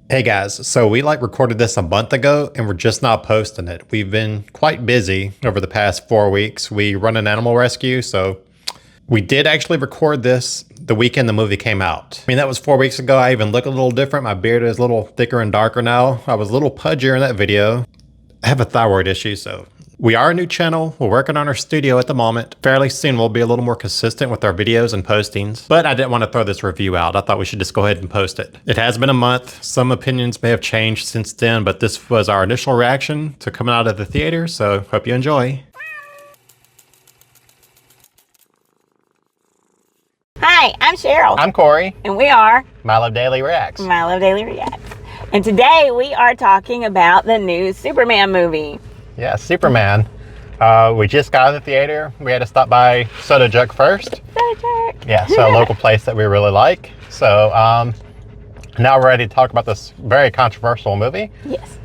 Hey guys, so we recorded this a month ago and we're just not posting it. We've been quite busy over the past 4 weeks. We run an animal rescue, so we did actually record this the weekend the movie came out. I mean, that was 4 weeks ago. I even look a little different. My beard is a little thicker and darker now. I was a little pudgier in that video. I have a thyroid issue, so we are a new channel. We're working on our studio at the moment. Fairly soon we'll be a little more consistent with our videos and postings, but I didn't want to throw this review out. I thought we should just go ahead and post it. It has been a month. Some opinions may have changed since then, but this was our initial reaction to coming out of the theater, so hope you enjoy. Hi, I'm Cheryl. I'm Corey. And we are Milo Daily Reacts. Milo Daily Reacts. And today we are talking about the new Superman movie. Yeah, Superman. We just got out of the theater. We had to stop by Soda Jerk first. Soda Jerk. Yeah, so a local place that we really like. So now we're ready to talk about this very controversial movie. Yes.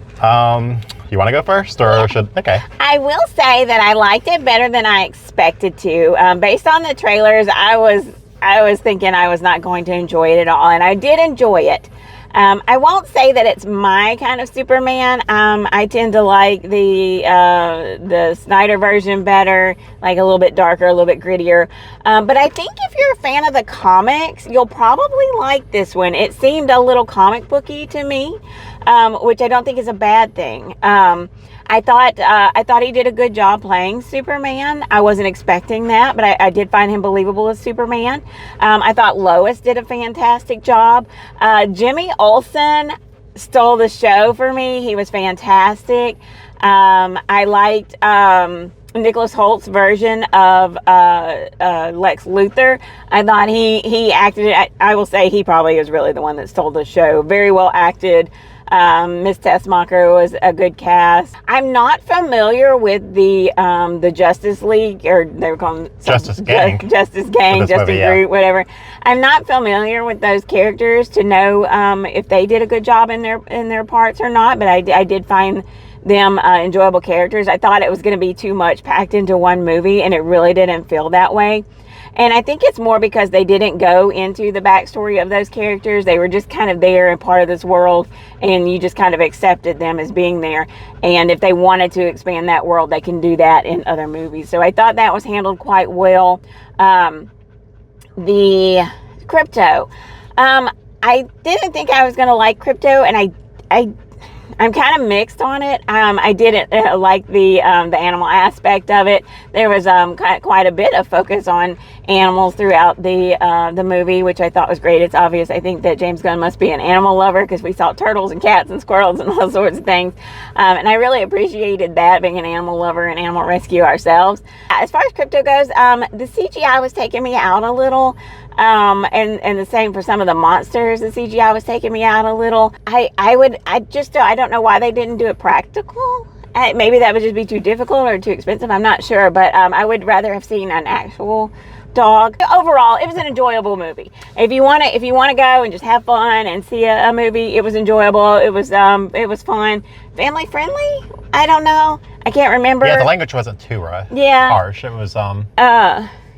You want to go first, or should? Okay. I will say that I liked it better than I expected to. Based on the trailers, I was thinking I was not going to enjoy it at all, and I did enjoy it. I won't say that it's my kind of Superman. I tend to like the Snyder version better, like a little bit darker, a little bit grittier. But I think if you're a fan of the comics, you'll probably like this one. It seemed a little comic booky to me, which I don't think is a bad thing. I thought he did a good job playing Superman. I wasn't expecting that, but I did find him believable as Superman. I thought Lois did a fantastic job. Jimmy Olsen stole the show for me. He was fantastic. I liked Nicholas Holt's version of Lex Luthor. I thought he acted, I will say he probably is really the one that stole the show. Very well acted. Miss Tessmacher was a good cast. I'm not familiar with the Justice League, or they were calling Justice Gang, Justice movie, Group, whatever. I'm not familiar with those characters to know if they did a good job in their parts or not. But I did find them enjoyable characters. I thought it was going to be too much packed into one movie, and it really didn't feel that way. And I think it's more because they didn't go into the backstory of those characters. They were just kind of there and part of this world, and you just kind of accepted them as being there. And if they wanted to expand that world, they can do that in other movies. So I thought that was handled quite well. The Krypto. I didn't think I was going to like Krypto, and I'm kind of mixed on it. I didn't like the animal aspect of it. There was quite a bit of focus on animals throughout the movie, which I thought was great. It's obvious. I think that James Gunn must be an animal lover, because we saw turtles and cats and squirrels and all sorts of things. And I really appreciated that, being an animal lover and animal rescue ourselves. As far as Krypto goes, the CGI was taking me out a little. And the same for some of the monsters. The CGI was taking me out a little. I don't know why they didn't do it practical. Maybe that would just be too difficult or too expensive. I'm not sure, but I would rather have seen an actual dog. Overall, it was an enjoyable movie. If you want to go and just have fun and see a movie, it was enjoyable. It was fun, family friendly. I don't know. I can't remember. Yeah, the language wasn't too harsh. It was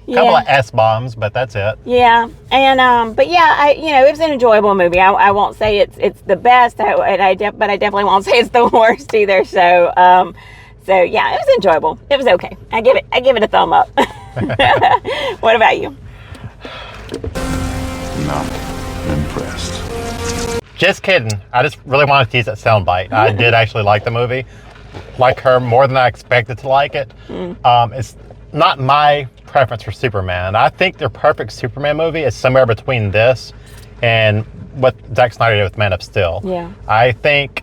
couple of S-bombs, but that's it. Yeah, and but yeah, it was an enjoyable movie. I won't say it's the best, but I definitely won't say it's the worst either. So yeah, it was enjoyable. It was okay. I give it a thumb up. What about you? Not impressed. Just kidding. I just really wanted to use that soundbite. I did actually like the movie, like her more than I expected to like it. It's not my preference for Superman. I think their perfect Superman movie is somewhere between this and what Zack Snyder did with Man of Steel. Yeah. I think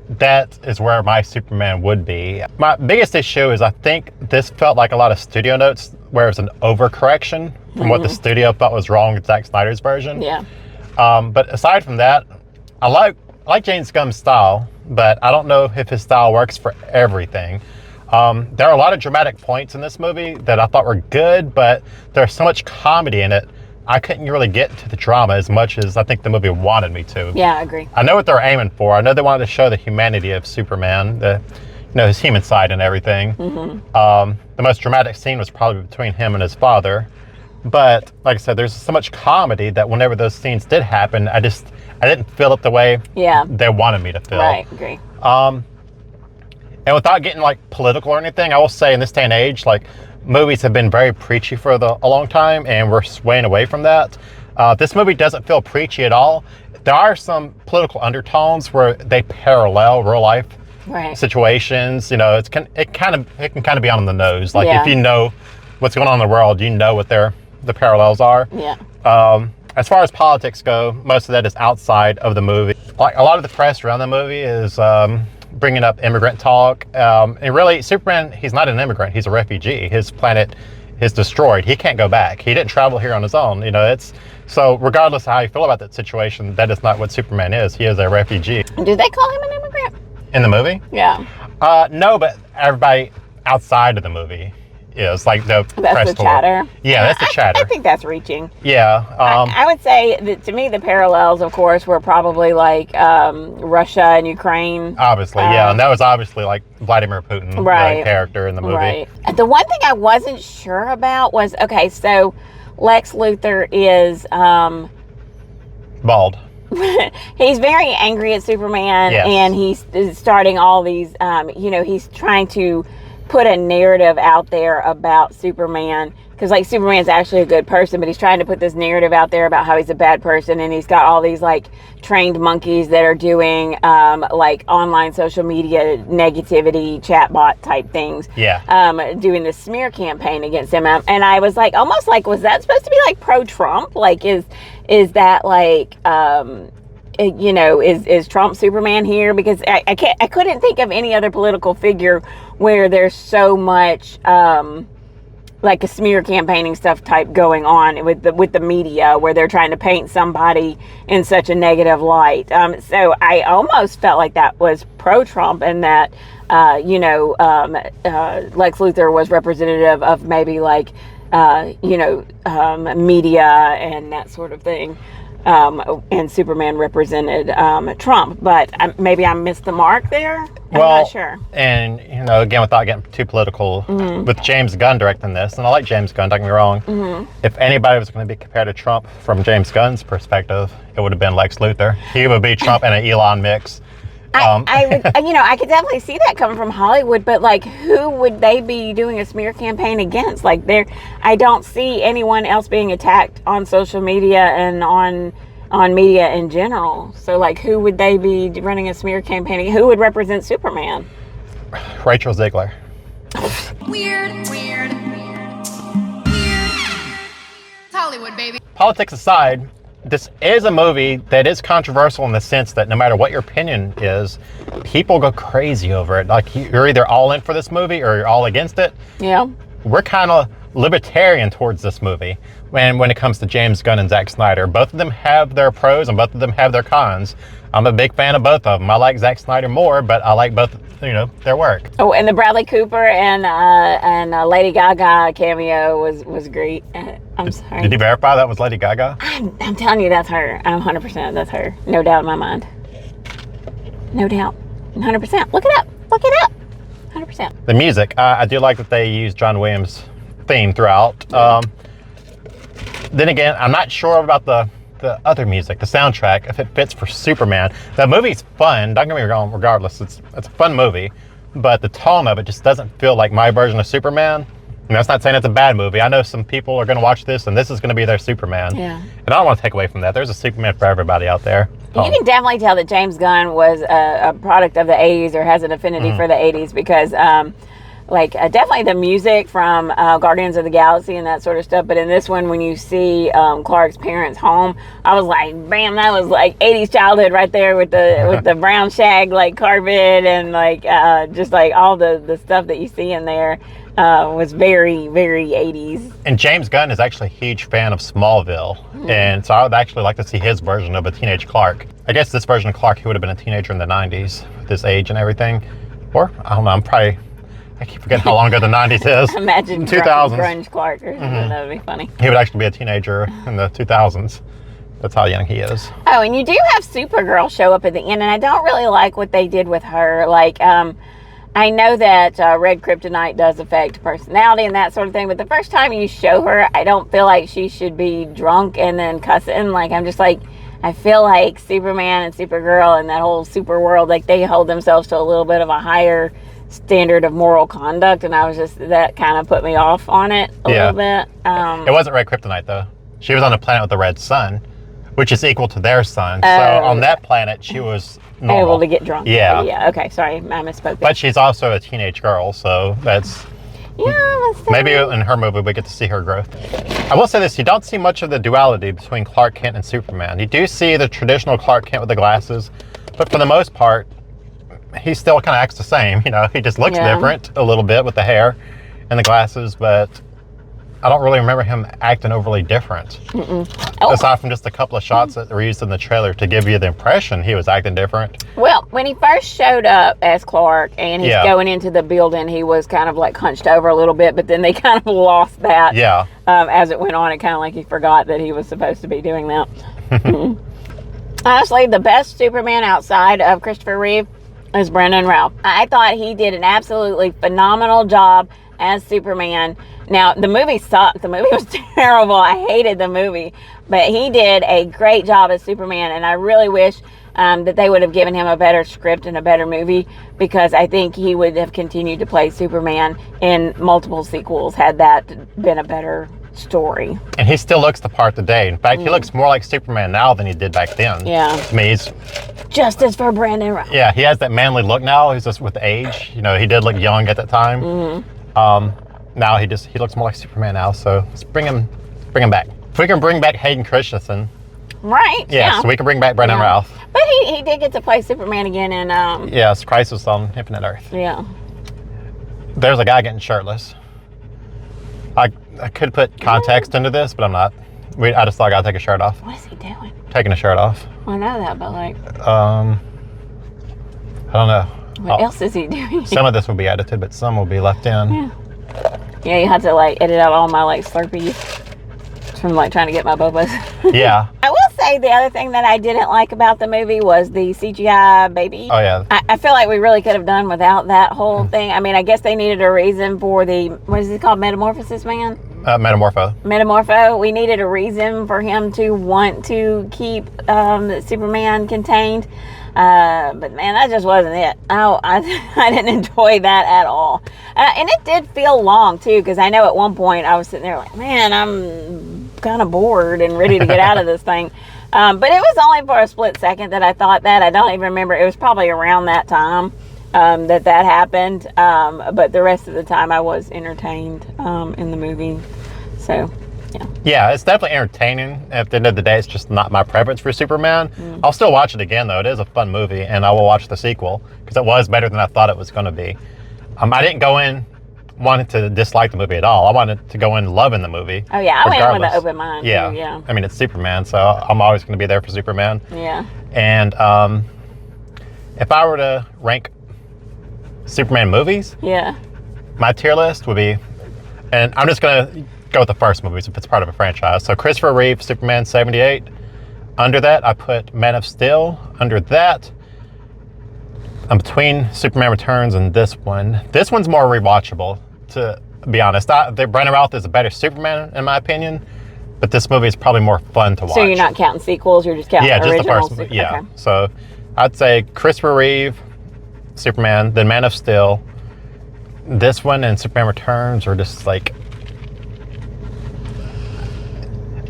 that is where my Superman would be. My biggest issue is I think this felt like a lot of studio notes, where it was an overcorrection from what the studio felt was wrong with Zack Snyder's version. Yeah. But aside from that, I like James Gunn's style, but I don't know if his style works for everything. There are a lot of dramatic points in this movie that I thought were good, but there's so much comedy in it, I couldn't really get to the drama as much as I think the movie wanted me to. Yeah, I agree. I know what they're aiming for. I know they wanted to show the humanity of Superman, his human side and everything. The most dramatic scene was probably between him and his father. But like I said, there's so much comedy that whenever those scenes did happen, I I didn't feel it the way Yeah. they wanted me to feel. Right. Agree. And without getting like political or anything, I will say in this day and age, like movies have been very preachy for a long time, and we're swaying away from that. This movie doesn't feel preachy at all. There are some political undertones where they parallel real life Right. situations. You know, it can kind of be on the nose. Like Yeah. if you know what's going on in the world, you know what the parallels are. Yeah. As far as politics go, most of that is outside of the movie. Like a lot of the press around the movie is bringing up immigrant talk. And really, Superman, he's not an immigrant. He's a refugee. His planet is destroyed. He can't go back. He didn't travel here on his own. You know, so regardless of how you feel about that situation, that is not what Superman is. He is a refugee. Do they call him an immigrant? In the movie? Yeah. No, but everybody outside of the movie is like the That's press the tour. chatter. Yeah, that's the chatter. I think that's reaching. Yeah. I would say that to me, the parallels, of course, were probably like Russia and Ukraine. Obviously, yeah, and that was obviously like Vladimir Putin, Right. the character in the movie. Right. The one thing I wasn't sure about was, okay, so Lex Luthor is Bald. he's very angry at Superman, Yes. and he's starting all these he's trying to put a narrative out there about Superman, because like Superman's actually a good person, but he's trying to put this narrative out there about how he's a bad person, and he's got all these like trained monkeys that are doing like online social media negativity chatbot type things, doing this smear campaign against him. And I was like, almost like, was that supposed to be like pro-Trump? Like is that like is Trump Superman here? Because I couldn't think of any other political figure where there's so much like a smear campaigning stuff type going on with the media, where they're trying to paint somebody in such a negative light. So I almost felt like that was pro-Trump, and that Lex Luthor was representative of maybe like media and that sort of thing. And Superman represented Trump, but maybe I missed the mark there. I'm not sure. And again, without getting too political, with James Gunn directing this, and I like James Gunn, don't get me wrong. If anybody was going to be compared to Trump from James Gunn's perspective, it would have been Lex Luthor. He would be Trump and an Elon mix. I would, I could definitely see that coming from Hollywood, but like, who would they be doing a smear campaign against? Like, I don't see anyone else being attacked on social media and on media in general. So, like, who would they be running a smear campaign? Who would represent Superman? Rachel Ziegler. Weird. Hollywood, baby. Politics aside, this is a movie that is controversial in the sense that no matter what your opinion is, people go crazy over it. Like, you're either all in for this movie or you're all against it. Yeah. We're kind of libertarian towards this movie when it comes to James Gunn and Zack Snyder. Both of them have their pros and both of them have their cons. I'm a big fan of both of them. I like Zack Snyder more, but I like both, their work. Oh, and the Bradley Cooper and Lady Gaga cameo was great. I'm sorry. Did you verify that was Lady Gaga? I'm telling you, that's her. I'm 100% that's her. No doubt in my mind. No doubt. 100%. Look it up. 100%. The music, I do like that they use John Williams' theme throughout. Then again, I'm not sure about the other music, the soundtrack, if it fits for Superman. The movie's fun, don't get me wrong, regardless. It's a fun movie, but the tone of it just doesn't feel like my version of Superman. And that's not saying it's a bad movie. I know some people are going to watch this and this is going to be their Superman. Yeah. And I don't want to take away from that. There's a Superman for everybody out there. You can definitely tell that James Gunn was a product of the 80s, or has an affinity for the 80s, because definitely the music from Guardians of the Galaxy and that sort of stuff. But in this one, when you see Clark's parents' home, I was like, bam, that was like 80s childhood right there with the brown shag like carpet, and like just like all the stuff that you see in there was very, very 80s. And James Gunn is actually a huge fan of Smallville. And so I would actually like to see his version of a teenage Clark. I guess this version of Clark, he would have been a teenager in the 90s with his age and everything. Or, I don't know, I keep forgetting how long ago the 90s is. Imagine 2000s. grunge Clark or something. That would be funny. He would actually be a teenager in the 2000s. That's how young he is. Oh, and you do have Supergirl show up at the end, and I don't really like what they did with her. Like, I know that red kryptonite does affect personality and that sort of thing, but the first time you show her, I don't feel like she should be drunk and then cussing. Like, I'm just like, I feel like Superman and Supergirl and that whole super world, like they hold themselves to a little bit of a higher standard of moral conduct, and I was just, that kind of put me off on it a little bit. It wasn't red kryptonite though. She was on a planet with a red sun, which is equal to their sun. So on that planet, she was normal. Able to get drunk. Yeah. Yeah. Okay. Sorry, I misspoke. There. But she's also a teenage girl, so that's maybe in her movie we get to see her growth. I will say this: you don't see much of the duality between Clark Kent and Superman. You do see the traditional Clark Kent with the glasses, but for the most part, he still kind of acts the same. You know, he just looks different a little bit with the hair and the glasses, but I don't really remember him acting overly different. Aside from just a couple of shots that were used in the trailer to give you the impression he was acting different. Well, when he first showed up as Clark and he's going into the building, he was kind of like hunched over a little bit, but then they kind of lost that. Yeah. As it went on, it kind of like he forgot that he was supposed to be doing that. Honestly, the best Superman outside of Christopher Reeve is Brandon Routh. I thought he did an absolutely phenomenal job as Superman. Now, the movie sucked. The movie was terrible. I hated the movie. But he did a great job as Superman, and I really wish that they would have given him a better script and a better movie, because I think he would have continued to play Superman in multiple sequels had that been a better story. And he still looks the part today. In fact, he looks more like Superman now than he did back then. Yeah. To me, he's... Justice for Brandon Routh. Yeah, he has that manly look now. He's just with age. You know, he did look young at that time. Now he looks more like Superman now. So let's bring him back. If we can bring back Hayden Christensen. Right. Yeah. So we can bring back Brandon Routh. But he did get to play Superman again in Yes, Crisis on Infinite Earth. Yeah. There's a guy getting shirtless. I could put context into this, but I'm not. I just thought I gotta take a shirt off. What is he doing? Taking a shirt off. I know that, but like, I don't know. what else is he doing? Some of this will be edited, but some will be left in. Yeah, you had to like edit out all my like Slurpees from like trying to get my bobas. Yeah. I will say the other thing that I didn't like about the movie was the CGI baby. Oh yeah. I feel like we really could have done without that whole thing. I mean, I guess they needed a reason for the, what is it called, Metamorphosis Man? Metamorpho. We needed a reason for him to want to keep Superman contained. But man, that just wasn't it. I didn't enjoy that at all. And it did feel long too, because I know at one point I was sitting there like, man, I'm kind of bored and ready to get out of this thing. But it was only for a split second that I thought that. I don't even remember. It was probably around that time that happened. But the rest of the time I was entertained in the movie. So, yeah. Yeah, it's definitely entertaining. At the end of the day, it's just not my preference for Superman. I'll still watch it again, though. It is a fun movie, and I will watch the sequel, because it was better than I thought it was going to be. I didn't go in wanting to dislike the movie at all. I wanted to go in loving the movie. Oh, yeah. I went in with an regardless. open mind, Yeah. too, yeah. I mean, it's Superman, so I'm always going to be there for Superman. Yeah. And if I were to rank Superman movies, Yeah. my tier list would be, and I'm just going to go with the first movies if it's part of a franchise. So Christopher Reeve, Superman 78. Under that, I put Man of Steel. Under that, I'm between Superman Returns and this one. This one's more rewatchable, to be honest. Brandon Routh is a better Superman, in my opinion, but this movie is probably more fun to watch. So you're not counting sequels, you're just counting originals? Yeah, just the first movie. Yeah. Okay. So I'd say Christopher Reeve, Superman, then Man of Steel. This one and Superman Returns are just like,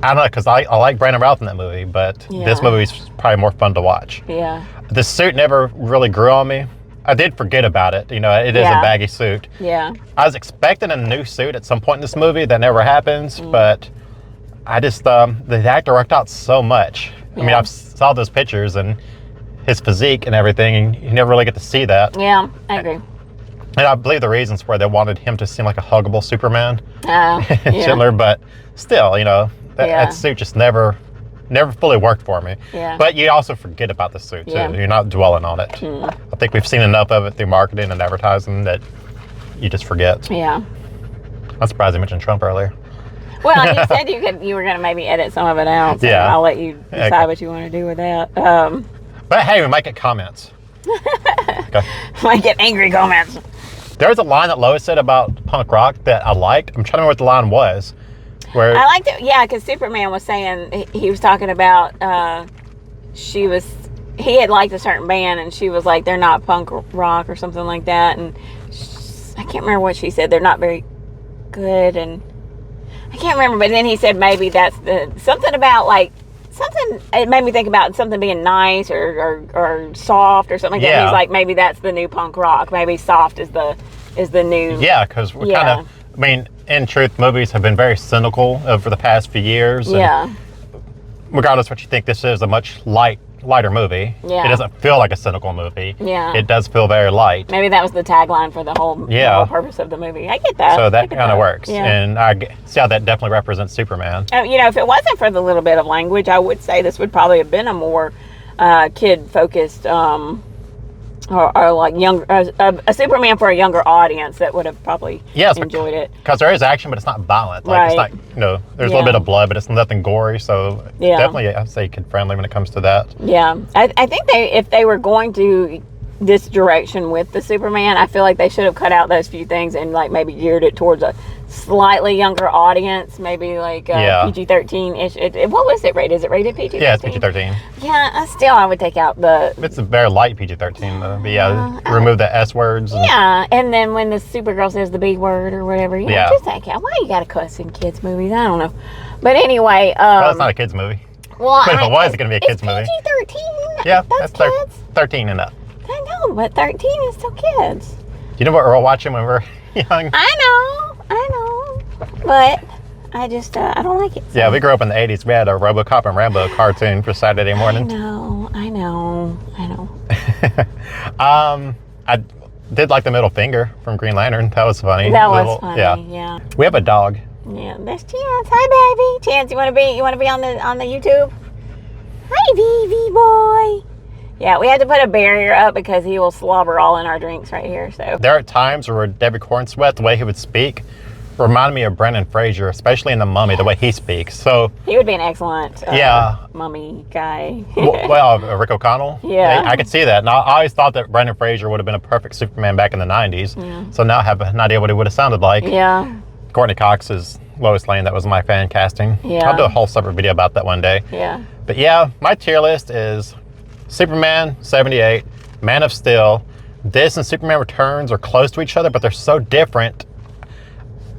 I don't know, because I like Brandon Routh in that movie, but this movie's probably more fun to watch. Yeah. The suit never really grew on me. I did forget about it. You know, it is a baggy suit. Yeah. I was expecting a new suit at some point in this movie. That never happens, but I just, the actor worked out so much. I mean, I saw those pictures and his physique and everything, and you never really get to see that. Yeah, I agree. And I believe the reasons were they wanted him to seem like a huggable Superman. Yeah. Schindler, but still, you know, that suit just never fully worked for me. Yeah. But you also forget about the suit, too. Yeah. You're not dwelling on it. I think we've seen enough of it through marketing and advertising that you just forget. Yeah. I'm surprised you mentioned Trump earlier. Well, you said you were going to maybe edit some of it out. So Yeah. I'll let you decide what you want to do with that. But hey, we might get comments. Okay. Might get angry comments. There was a line that Lois said about punk rock that I liked. I'm trying to remember what the line was. Where I liked it, yeah, because Superman was saying, he was talking about he had liked a certain band, and she was like, they're not punk rock or something like that, and I can't remember what she said. They're not very good, and I can't remember, but then he said maybe that's something about like something. It made me think about something being nice or soft or something like that. He's like, maybe that's the new punk rock. Maybe soft is the new. Yeah, because we're kind of. I mean, in truth, movies have been very cynical over the past few years. Yeah. Regardless of what you think, this is a much lighter movie. Yeah. It doesn't feel like a cynical movie. Yeah. It does feel very light. Maybe that was the tagline for the whole purpose of the movie. I get that. So that kind of works. Yeah. And I see how that definitely represents Superman. If it wasn't for the little bit of language, I would say this would probably have been a more kid-focused or like younger, a Superman for a younger audience that would have probably enjoyed it. Because there is action, but it's not violent. Like, it's not, there's a little bit of blood, but it's nothing gory. So definitely, I'd say kid-friendly when it comes to that. Yeah, I think if they were going to this direction with the Superman, I feel like they should have cut out those few things and like maybe geared it towards a slightly younger audience, maybe like PG-13-ish. What was it rated? Is it rated PG-13? Yeah, it's PG-13. Yeah, I would take out It's a very light PG-13 though. But remove the S words. And then when the Supergirl says the B word or whatever, just take out. Why you gotta cuss in kids' movies? I don't know. But anyway, well, it's not a kids' movie. Well, but if it was, it's gonna be a kids' movie. PG-13. Yeah, that's 13 and up. I know, but 13 is still kids. Do you know what we were watching when we were young? I know. But I just, I don't like it. So. Yeah, we grew up in the 80s. We had a RoboCop and Rambo cartoon for Saturday morning. I know. I did like the middle finger from Green Lantern. That was funny. That was funny, yeah. We have a dog. Yeah, there's Chance. Hi, baby. Chance, you want to be on the YouTube? Hi, Vivi boy. Yeah, we had to put a barrier up because he will slobber all in our drinks right here. So there are times where David Cornsweet, the way he would speak, reminded me of Brendan Fraser, especially in The Mummy, the way he speaks. So he would be an excellent mummy guy. well, Rick O'Connell. Yeah, I could see that. And I always thought that Brendan Fraser would have been a perfect Superman back in the 90s. Yeah. So now I have an idea what he would have sounded like. Yeah. Courtney Cox is Lois Lane. That was my fan casting. Yeah. I'll do a whole separate video about that one day. Yeah. But yeah, my tier list is Superman 78, Man of Steel. This and Superman Returns are close to each other, but they're so different.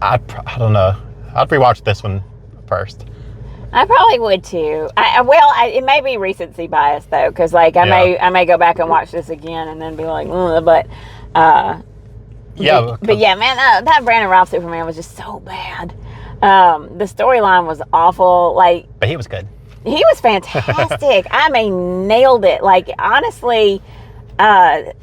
I don't know. I'd rewatch this one first. I probably would too. It may be recency bias though, because like I may go back and watch this again and then be like, but yeah, man, that Brandon Routh Superman was just so bad. The storyline was awful. But he was good. He was fantastic. I mean, nailed it. Like honestly, I'm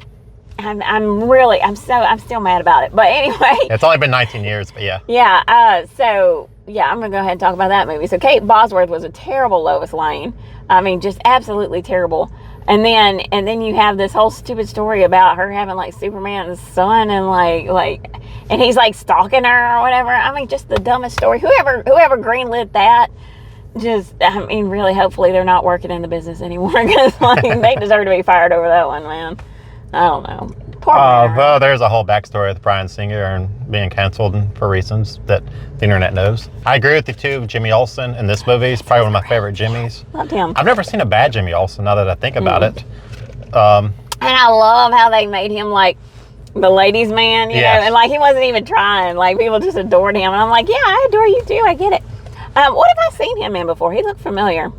still mad about it. But anyway. It's only been 19 years, but yeah. Yeah. So yeah, I'm gonna go ahead and talk about that movie. So Kate Bosworth was a terrible Lois Lane. I mean, just absolutely terrible. And then you have this whole stupid story about her having like Superman's son and like and he's like stalking her or whatever. I mean, just the dumbest story. Whoever greenlit that. Really, hopefully they're not working in the business anymore because they deserve to be fired over that one, man. I don't know. Poor man. Well, there's a whole backstory with Bryan Singer and being canceled for reasons that the internet knows. I agree with you too. Jimmy Olsen in this movie is probably one of my favorite Jimmys. Love him. I've never seen a bad Jimmy Olsen now that I think about it. And I love how they made him like the ladies' man, you know, and like he wasn't even trying. Like people just adored him, and I'm like, yeah, I adore you too. I get it. What have I seen him in before? He looked familiar.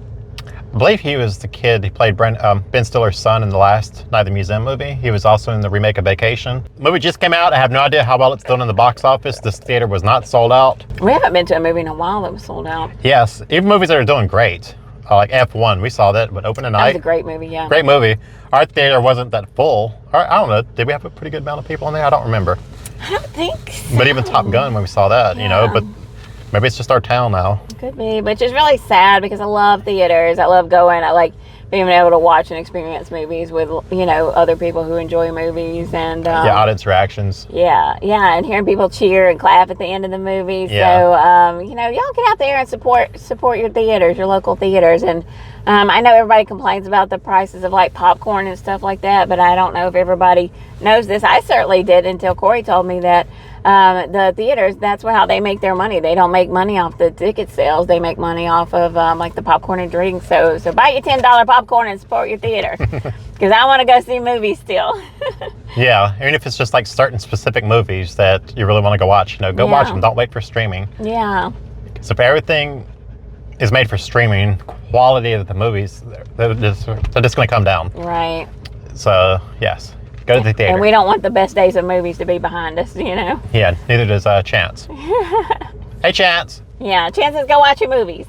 I believe he was the kid. He played Ben Stiller's son in the last Night at the Museum movie. He was also in the remake of Vacation. The movie just came out. I have no idea how well it's done in the box office. This theater was not sold out. We haven't been to a movie in a while that was sold out. Yes, even movies that are doing great. Like F1, we saw that, but open tonight. That was a great movie, yeah. Great movie. Our theater wasn't that full. I don't know. Did we have a pretty good amount of people in there? I don't remember. I don't think so. But even Top Gun, when we saw that, you know, but maybe it's just our town now. Could be, which is really sad because I love theaters. I love going. I like being able to watch and experience movies with, you know, other people who enjoy movies and audience reactions. Yeah, and hearing people cheer and clap at the end of the movie. Yeah. So, you know, y'all get out there and support your theaters, your local theaters. And I know everybody complains about the prices of like popcorn and stuff like that, but I don't know if everybody knows this. I certainly did until Corey told me that the theaters, that's how they make their money. They don't make money off the ticket sales. They make money off of like the popcorn and drinks. So buy your $10 popcorn and support your theater, because I want to go see movies still. Yeah, even if it's just like certain specific movies that you really want to go watch, go watch them. Don't wait for streaming. Yeah. Because if everything is made for streaming, quality of the movies, they're just going to come down. Right. So, yes, go to the theater. And we don't want the best days of movies to be behind us, Yeah, neither does Chance. Hey, Chance. Yeah, Chances, go watch your movies.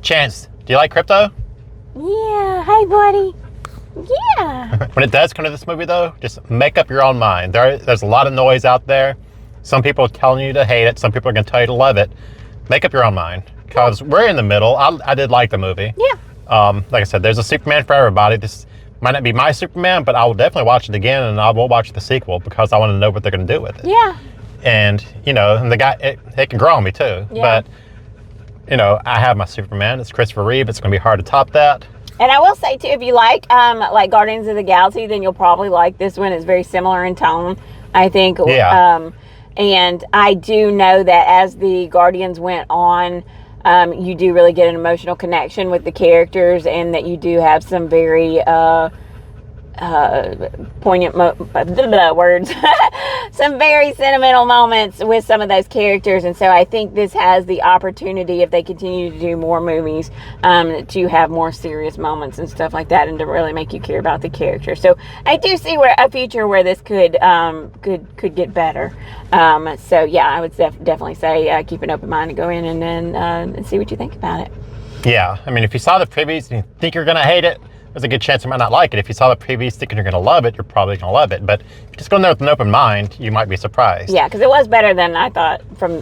Chance, do you like crypto? Yeah. Hey, buddy. Yeah. When it does come to this movie, though, just make up your own mind. There's a lot of noise out there. Some people are telling you to hate it. Some people are going to tell you to love it. Make up your own mind, because we're in the middle. I did like the movie. Yeah. Like I said, there's a Superman for everybody. This might not be my Superman, but I will definitely watch it again, and I will watch the sequel because I want to know what they're going to do with it. Yeah. And, and the guy, it can grow on me, too. Yeah. But, I have my Superman. It's Christopher Reeve. It's going to be hard to top that. And I will say, too, if you like Guardians of the Galaxy, then you'll probably like this one. It's very similar in tone, I think. Yeah. And I do know that as the Guardians went on, you do really get an emotional connection with the characters, and that you do have some very poignant words, some very sentimental moments with some of those characters. And so I think this has the opportunity, if they continue to do more movies, to have more serious moments and stuff like that, and to really make you care about the character. So I do see a future where this could get better. So yeah, I would definitely say keep an open mind and go in and see what you think about it. Yeah, I mean, if you saw the previews and you think you're going to hate it, there's a good chance you might not like it. If you saw the previews thinking you're going to love it, you're probably going to love it. But if you just go in there with an open mind, you might be surprised. Yeah, because it was better than I thought from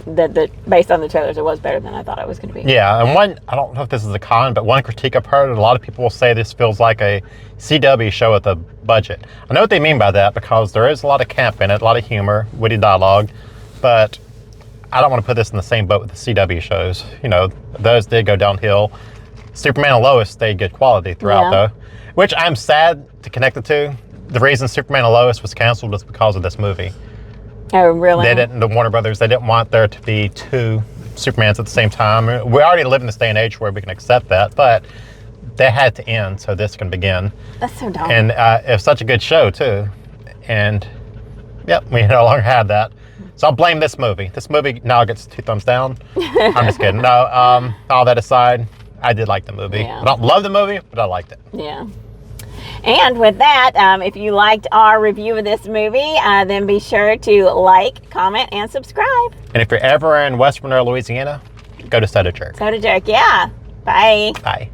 based on the trailers. It was better than I thought it was going to be. Yeah, and I don't know if this is a con, but one critique I've heard, a lot of people will say this feels like a CW show with a budget. I know what they mean by that, because there is a lot of camp in it, a lot of humor, witty dialogue, but I don't want to put this in the same boat with the CW shows. Those did go downhill. Superman and Lois stayed good quality throughout, though, which I'm sad to connect it to. The reason Superman and Lois was canceled was because of this movie. Oh, really? The Warner Brothers, they didn't want there to be two Supermans at the same time. We already live in this day and age where we can accept that, but they had to end so this can begin. That's so dumb. And it's such a good show, too. And, yep, we no longer have that. So I'll blame this movie. This movie now gets 2 thumbs down. I'm just kidding. No, all that aside, I did like the movie. Yeah. I don't love the movie, but I liked it. Yeah. And with that, if you liked our review of this movie, then be sure to like, comment, and subscribe. And if you're ever in West Monroe, Louisiana, go to Soda Jerk. Soda Jerk, yeah. Bye. Bye.